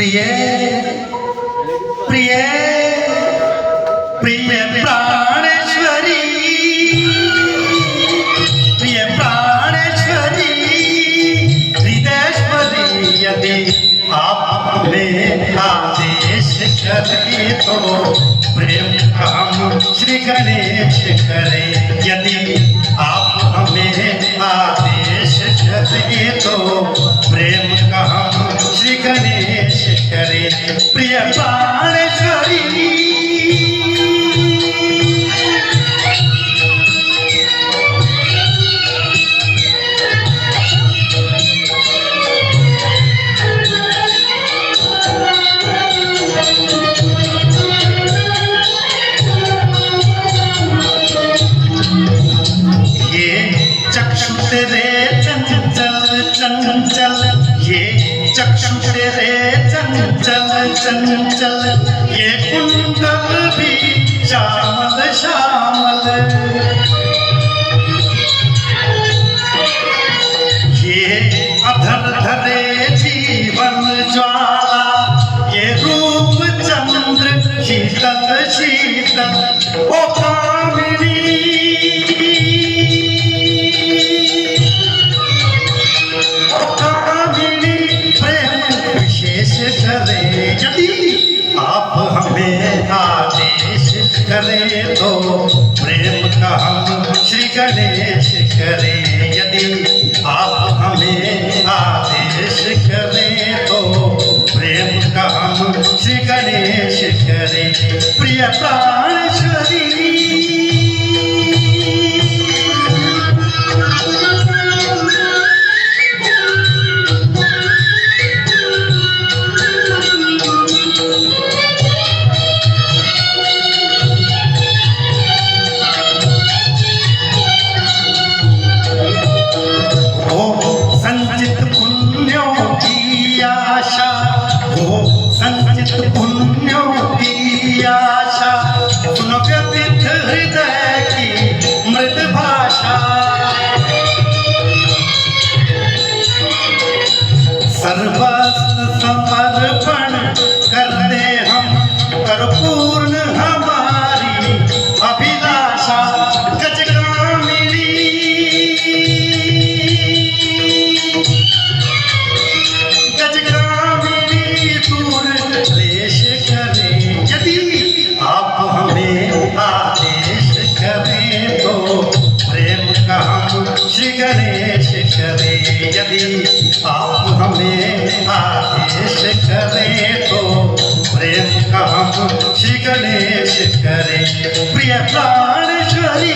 प्रिय प्रिय प्रिय प्राणेश्वरी, प्रिय प्राणेश्वरी, हृदयेश्वरी, यदि आप हमें आदेश करें तो प्रेम का हम श्री गणेश करें। यदि आप हमें आदेश करें तो प्रेम का हम श्री गणेश करें। प्रिय प्राणेश्वरी, चक्षु तेरे चंचल चंचल, ये चक्षु तेरे चंचल चंचल, ये कुंडल भी श्यामल श्यामल, ये अधर धरे जीवन ज्वाला, ये रूप चंद्र शीतल शीतल। ओ कामिनी, यदि आप हमें आदेश करें तो प्रेम का हम श्री गणेश करें। यदि आप हमें आदेश करें तो प्रेम का हम श्री गणेश करें। प्रिय प्राणेश्वरी, संचित पुण्यों की आशा, सुनो व्यथित हृदय की मृद भाषा। सर्वस्व समर्पण करते हम, कर पूर्ण हमारी अभिलाषा। गजगामिनी, आप हमें आदेश करें तो प्रेम का हम श्री गणेश करें। यदि आप हमें आदेश करें तो प्रेम का हम श्री गणेश करें। प्रिय प्राणेश्वरी,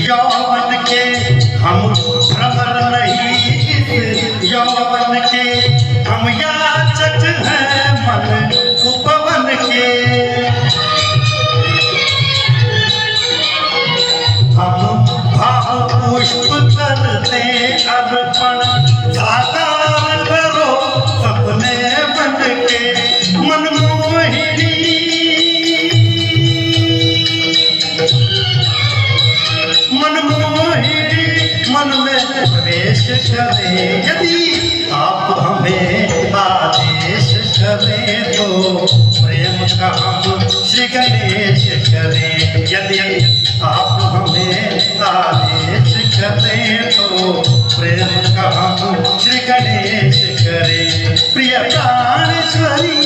यौवन के हम भ्रमर नहीं इस यौवन के, हम याचक हैं मन उपवन के। हम भाव पुष्प करते अर्पण, साकार करो सपने बन के। मनमोहिनी, मनमोहिनी, मन में प्रवेश करें। यदि आप हमें आदेश करें तो प्रेम का हम श्री गणेश करें। यदि आप हमें आदेश करें तो प्रेम का हम श्री गणेश करें। प्रिय प्राणेश्वरी,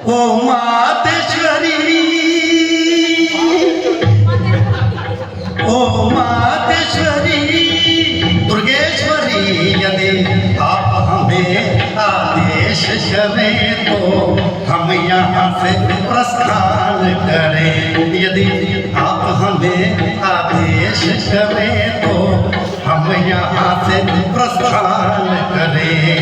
ओ मातेश्वरी, ओ मातेश्वरी, दुर्गेश्वरी, यदि आप हमें आदेश करें तो हम यहाँ से प्रस्थान करें। यदि आप हमें आदेश करें तो हम यहाँ से प्रस्थान करें।